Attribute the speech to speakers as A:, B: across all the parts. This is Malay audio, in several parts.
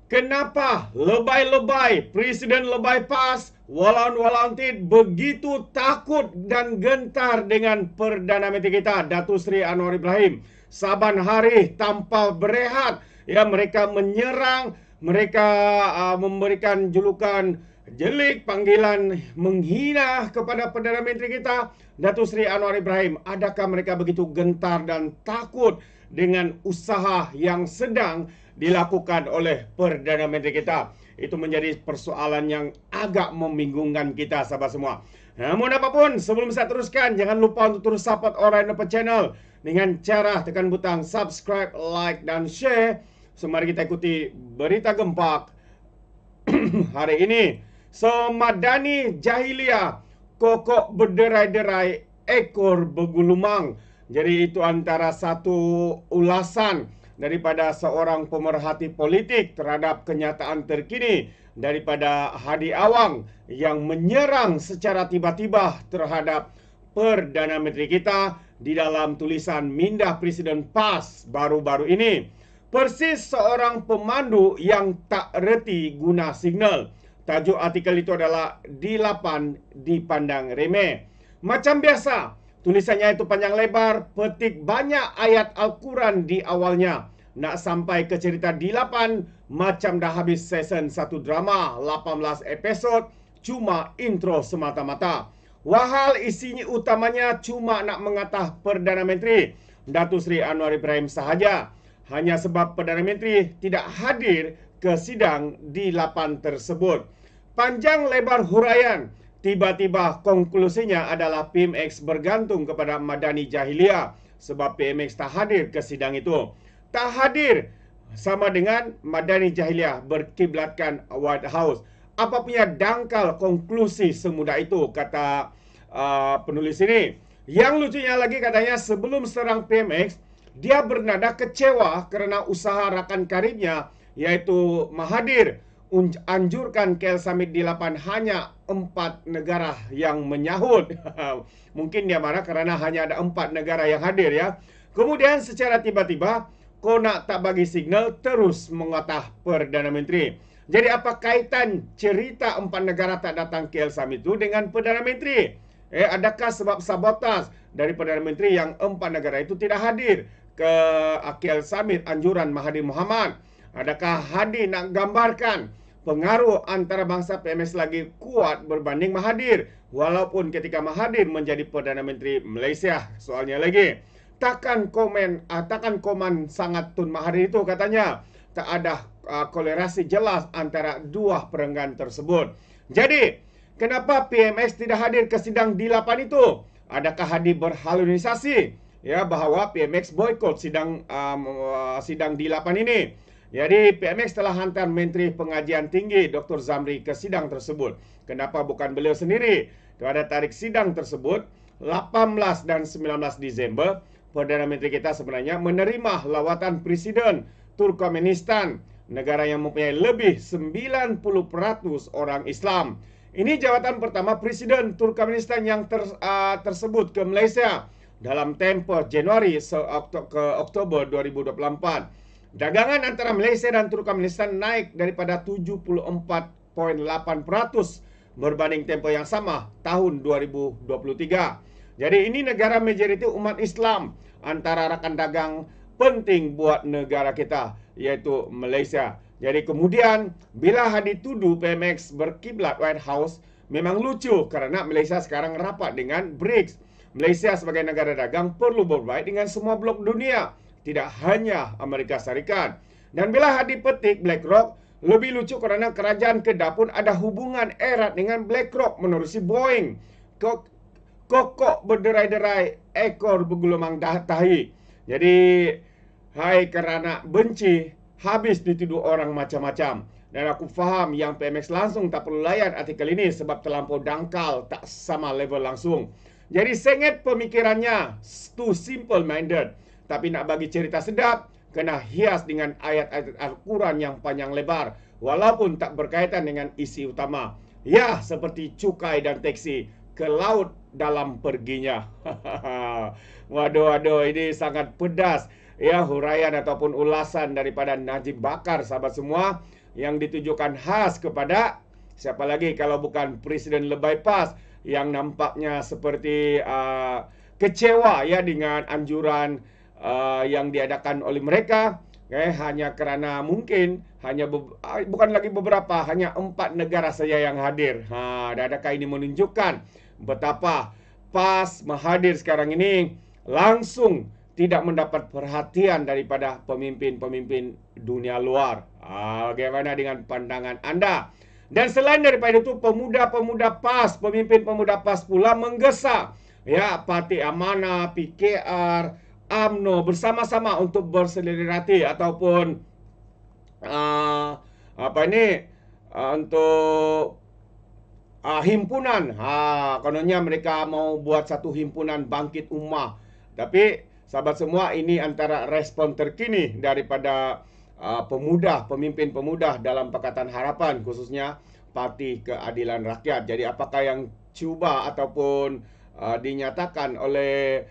A: Kenapa lebay-lebay Presiden lebay PAS Walan-walantit begitu takut dan gentar dengan Perdana Menteri kita Datuk Seri Anwar Ibrahim. Saban hari tanpa berehat, ya, mereka menyerang, mereka memberikan julukan jelik, panggilan menghina kepada Perdana Menteri kita Datuk Seri Anwar Ibrahim. Adakah mereka begitu gentar dan takut dengan usaha yang sedang dilakukan oleh Perdana Menteri kita? Itu menjadi persoalan yang agak membingungkan kita, sahabat semua. Namun apapun, sebelum saya teruskan, jangan lupa untuk terus support Orang Dapat Channel dengan cara tekan butang subscribe, like, dan share. So, mari kita ikuti berita gempak hari ini. So, Madani Jahiliah, kokok berderai-derai, ekor bergulumang. Jadi itu antara satu ulasan daripada seorang pemerhati politik terhadap kenyataan terkini daripada Hadi Awang yang menyerang secara tiba-tiba terhadap Perdana Menteri kita di dalam tulisan mindah Presiden PAS baru-baru ini. Persis seorang pemandu yang tak reti guna signal. Tajuk artikel itu adalah D8 dipandang remeh. Macam biasa, tulisannya itu panjang lebar, petik banyak ayat Al-Quran di awalnya. Nak sampai ke cerita D8, macam dah habis season satu drama 18 episod, cuma intro semata-mata. Wahal isinya utamanya cuma nak mengatah Perdana Menteri Datuk Seri Anwar Ibrahim sahaja. Hanya sebab Perdana Menteri tidak hadir ke sidang D8 tersebut. Panjang lebar huraian, tiba-tiba konklusinya adalah PMX bergantung kepada Madani Jahiliah sebab PMX tak hadir ke sidang itu. Tak hadir sama dengan Madani Jahiliah berkiblatkan White House. Apa punya dangkal konklusi semudah itu, kata penulis ini. Yang lucunya lagi katanya sebelum serang PMX, dia bernada kecewa kerana usaha rakan karibnya yaitu Mahathir anjurkan KL Summit D8 hanya 4 negara yang menyahut. Mungkin dia marah kerana hanya ada 4 negara yang hadir, ya. Kemudian secara tiba-tiba kau nak tak bagi signal terus mengatah Perdana Menteri. Jadi apa kaitan cerita 4 negara tak datang KL Summit itu dengan Perdana Menteri? Adakah sebab sabotas dari Perdana Menteri yang 4 negara itu tidak hadir ke KL Summit anjuran Mahathir Mohamad? Adakah Hadi nak gambarkan pengaruh antara bangsa PMS lagi kuat berbanding Mahathir, walaupun ketika Mahathir menjadi Perdana Menteri Malaysia? Soalnya lagi, takkan koman sangat Tun Mahathir itu, katanya tak ada kolerasi jelas antara dua perenggan tersebut. Jadi, kenapa PMX tidak hadir ke sidang D8 itu? Adakah Hadi berhalusinasi, ya, bahawa PMX boykot sidang D8 ini? Jadi PMX telah hantar Menteri Pengajian Tinggi Dr. Zamri ke sidang tersebut. Kenapa bukan beliau sendiri? Pada tarikh sidang tersebut 18 dan 19 Disember, Perdana Menteri kita sebenarnya menerima lawatan Presiden Turkmenistan, negara yang mempunyai lebih 90% orang Islam. Ini jawatan pertama Presiden Turkmenistan yang tersebut ke Malaysia dalam tempoh Januari ke Oktober 2024. Dagangan antara Malaysia dan Turkmenistan naik daripada 74.8% berbanding tempoh yang sama tahun 2023. Jadi ini negara majoriti umat Islam, antara rakan dagang penting buat negara kita, yaitu Malaysia. Jadi kemudian bila Hadi tuduh PMX berkiblat White House, memang lucu kerana Malaysia sekarang rapat dengan BRICS. Malaysia sebagai negara dagang perlu berbaik dengan semua blok dunia, tidak hanya Amerika Syarikat. Dan bila Hadi petik BlackRock, lebih lucu kerana kerajaan Kedah pun ada hubungan erat dengan BlackRock menerusi Boeing. Kokok berderai-derai, ekor bergulumang tahi. Jadi, hai kerana benci, habis dituduh orang macam-macam. Dan aku faham yang PMX langsung tak perlu layan artikel ini sebab terlampau dangkal, tak sama level langsung. Jadi sengit pemikirannya, too simple minded. Tapi nak bagi cerita sedap, kena hias dengan ayat-ayat Al-Quran yang panjang lebar, walaupun tak berkaitan dengan isi utama. Ya, seperti cukai dan teksi, ke laut dalam perginya. Waduh, ini sangat pedas, ya, huraian ataupun ulasan daripada Najib Bakar, sahabat semua. yang ditujukan khas kepada siapa lagi kalau bukan Presiden lebay PAS yang nampaknya seperti kecewa ya dengan anjuran yang diadakan oleh mereka. Hanya kerana mungkin bukan lagi beberapa, hanya 4 negara saja yang hadir. Adakah ini menunjukkan betapa PAS menghadir sekarang ini langsung tidak mendapat perhatian daripada pemimpin-pemimpin dunia luar. Bagaimana dengan pandangan anda? Dan selain daripada itu, pemuda-pemuda PAS, pemimpin pemuda PAS pula menggesa ya Parti Amanah, PKR, UMNO bersama-sama untuk bersolidaritas ataupun untuk himpunan. Kononnya mereka mau buat satu himpunan bangkit ummah. Tapi sahabat semua, ini antara respon terkini daripada pemimpin pemuda dalam Pakatan Harapan, khususnya Parti Keadilan Rakyat. Jadi apakah yang cuba ataupun dinyatakan oleh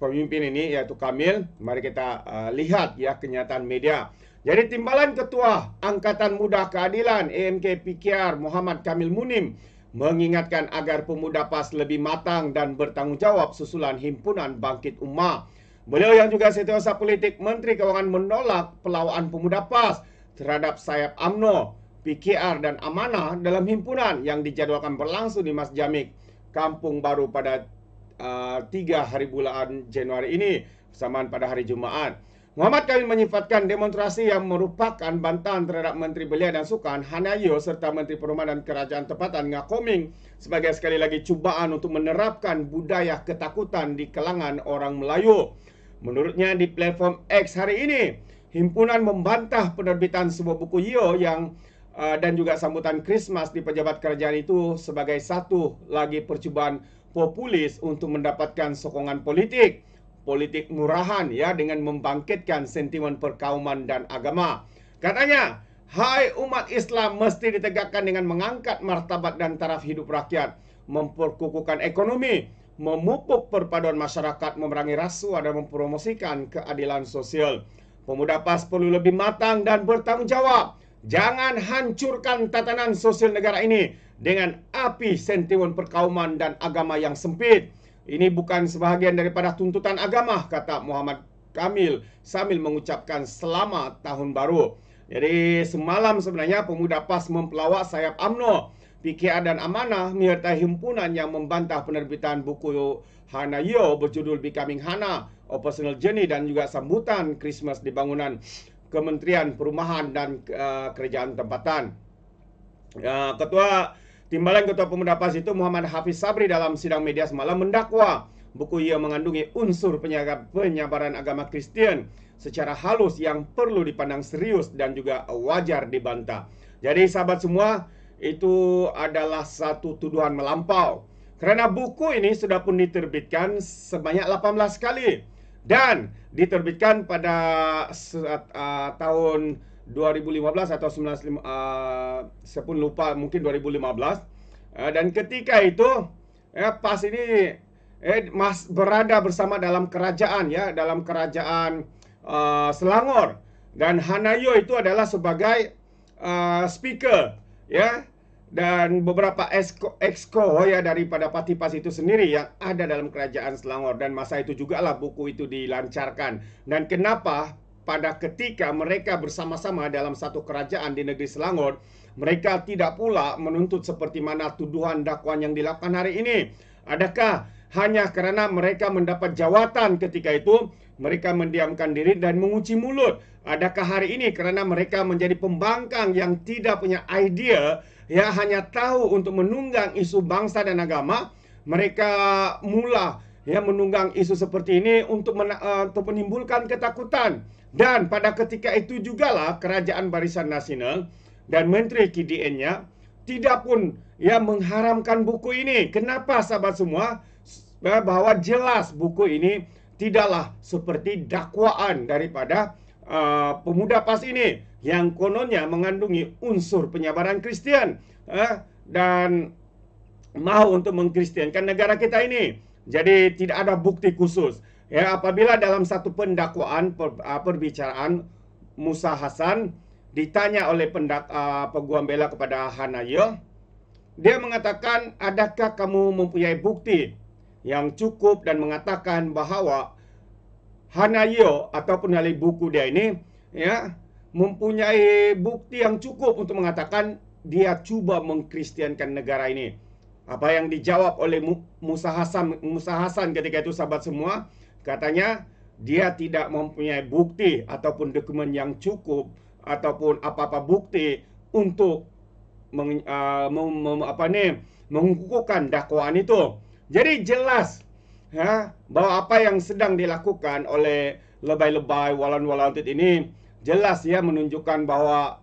A: pemimpin ini, yaitu Kamil? Mari kita lihat ya kenyataan media. Jadi Timbalan Ketua Angkatan Muda Keadilan AMK PKR Muhammad Kamil Munim mengingatkan agar pemuda PAS lebih matang dan bertanggungjawab susulan himpunan bangkit ummah. Beliau yang juga setiausaha politik Menteri Keuangan menolak pelawaan pemuda PAS terhadap sayap UMNO, PKR dan Amanah dalam himpunan yang dijadwalkan berlangsung di Mas Jamik, Kampung Baru pada 3 hari bulan Januari ini, bersamaan pada hari Jumaat. Muhammad Kamil menyifatkan demonstrasi yang merupakan bantahan terhadap Menteri Belia dan Sukan Hanayo serta Menteri Perumahan dan Kerajaan Tempatan Ngakoming sebagai sekali lagi cubaan untuk menerapkan budaya ketakutan di kalangan orang Melayu. Menurutnya di platform X hari ini, himpunan membantah penerbitan sebuah buku Yo yang dan juga sambutan Christmas di pejabat kerajaan itu sebagai satu lagi percubaan populis untuk mendapatkan sokongan politik murahan ya, dengan membangkitkan sentimen perkauman dan agama. Katanya, hai umat Islam mesti ditegakkan dengan mengangkat martabat dan taraf hidup rakyat, memperkukuhkan ekonomi, memupuk perpaduan masyarakat, memerangi rasuah dan mempromosikan keadilan sosial. Pemuda PAS perlu lebih matang dan bertanggung jawab. Jangan hancurkan tatanan sosial negara ini dengan api sentimen perkauman dan agama yang sempit. Ini bukan sebahagian daripada tuntutan agama, kata Muhammad Kamil sambil mengucapkan selamat tahun baru. Jadi semalam sebenarnya pemuda PAS mempelawak sayap UMNO, PKR dan Amanah menyertai himpunan yang membantah penerbitan buku Hanayo berjudul Becoming Hana, Operational Journey dan juga sambutan Christmas di bangunan Kementerian Perumahan dan Kerajaan Tempatan. Timbalan Ketua Pemuda PAS itu Muhammad Hafiz Sabri dalam sidang media semalam mendakwa buku ia mengandungi unsur penyebaran agama Kristian secara halus yang perlu dipandang serius dan juga wajar dibantah. Jadi sahabat semua, itu adalah satu tuduhan melampau. Kerana buku ini sudah pun diterbitkan sebanyak 18 kali dan diterbitkan pada tahun 2015 atau 19 saya pun lupa, mungkin 2015. Dan ketika itu PAS ini berada bersama dalam kerajaan ya, dalam kerajaan Selangor, dan Hanayo itu adalah sebagai speaker ya, dan beberapa exco ya daripada parti PAS itu sendiri yang ada dalam kerajaan Selangor. Dan masa itu jugalah buku itu dilancarkan. Dan kenapa pada ketika mereka bersama-sama dalam satu kerajaan di negeri Selangor, mereka tidak pula menuntut seperti mana tuduhan dakwaan yang dilakukan hari ini? Adakah hanya kerana mereka mendapat jawatan ketika itu, mereka mendiamkan diri dan mengunci mulut? Adakah hari ini kerana mereka menjadi pembangkang yang tidak punya idea, ya hanya tahu untuk menunggang isu bangsa dan agama, mereka mula ya menunggang isu seperti ini untuk menimbulkan ketakutan? Dan pada ketika itu jugalah Kerajaan Barisan Nasional dan Menteri KDN-nya tidak pun ya mengharamkan buku ini. Kenapa sahabat semua? Bahwa jelas buku ini tidaklah seperti dakwaan daripada pemuda PAS ini yang kononnya mengandungi unsur penyebaran Kristian dan mau untuk mengkristiankan negara kita ini. Jadi tidak ada bukti khusus. Ya, apabila dalam satu pendakwaan perbicaraan Musa Hasan ditanya oleh peguam bela kepada Hanayo, dia mengatakan, adakah kamu mempunyai bukti yang cukup, dan mengatakan bahwa Hanayo ataupun ahli buku dia ini ya mempunyai bukti yang cukup untuk mengatakan dia cuba mengkristiankan negara ini. Apa yang dijawab oleh Musa Hasan ketika itu, sahabat semua, katanya dia tidak mempunyai bukti ataupun dokumen yang cukup ataupun apa-apa bukti untuk mengukuhkan dakwaan itu. Jadi jelas bahwa apa yang sedang dilakukan oleh lebay-lebay walan-walantit ini jelas menunjukkan bahwa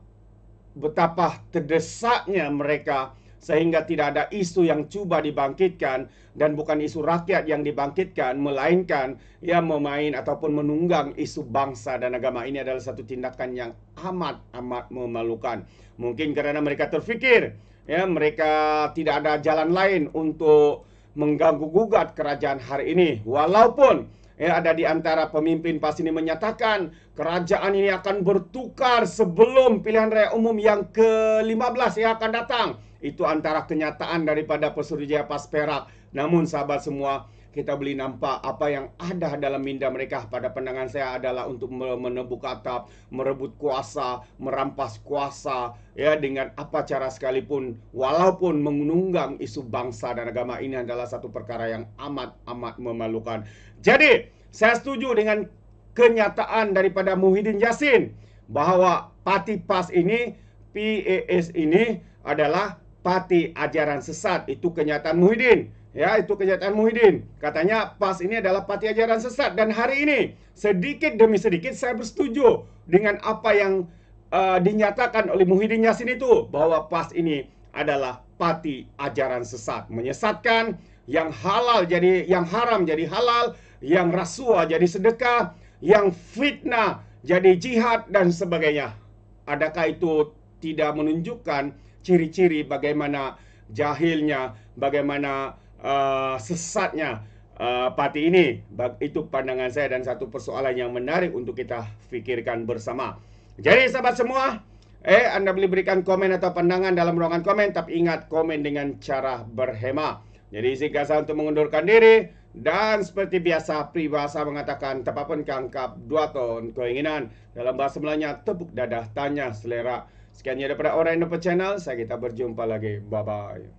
A: betapa terdesaknya mereka, sehingga tidak ada isu yang coba dibangkitkan, dan bukan isu rakyat yang dibangkitkan, melainkan memain ataupun menunggang isu bangsa dan agama. Ini adalah satu tindakan yang amat memalukan. Mungkin karena mereka terfikir mereka tidak ada jalan lain untuk mengganggu-gugat kerajaan hari ini. Walaupun ada di antara pemimpin PAS ini menyatakan kerajaan ini akan bertukar sebelum pilihan raya umum yang ke-15 yang akan datang. Itu antara kenyataan daripada Pesuruhjaya PAS Perak. Namun sahabat semua, kita boleh nampak apa yang ada dalam minda mereka. Pada pandangan saya adalah untuk menebuk atap, merebut kuasa, merampas kuasa dengan apa cara sekalipun, walaupun menunggang isu bangsa dan agama. Ini adalah satu perkara yang amat memalukan. Jadi saya setuju dengan kenyataan daripada Muhyiddin Yassin bahwa parti PAS ini, PAS ini adalah parti ajaran sesat. Itu kenyataan Muhyiddin. Itu kenyataan Muhyiddin. Katanya PAS ini adalah parti ajaran sesat. Dan hari ini sedikit demi sedikit saya bersetuju dengan apa yang dinyatakan oleh Muhyiddin Yassin itu, bahwa PAS ini adalah parti ajaran sesat, menyesatkan. Yang halal jadi, yang haram jadi halal, yang rasuah jadi sedekah, yang fitnah jadi jihad, dan sebagainya. Adakah itu tidak menunjukkan ciri-ciri bagaimana jahilnya, bagaimana sesatnya parti ini? Itu pandangan saya dan satu persoalan yang menarik untuk kita fikirkan bersama. Jadi sahabat semua, Anda boleh berikan komen atau pandangan dalam ruangan komen, tapi ingat, komen dengan cara berhema. Jadi izinkan saya untuk mengundurkan diri. Dan seperti biasa, peribahasa mengatakan, tepapun kangkap dua ton keinginan. Dalam bahasa Melayunya, tepuk dadah, tanya selera. Sekiannya daripada Orang Indo Channel. Kita berjumpa lagi. Bye-bye.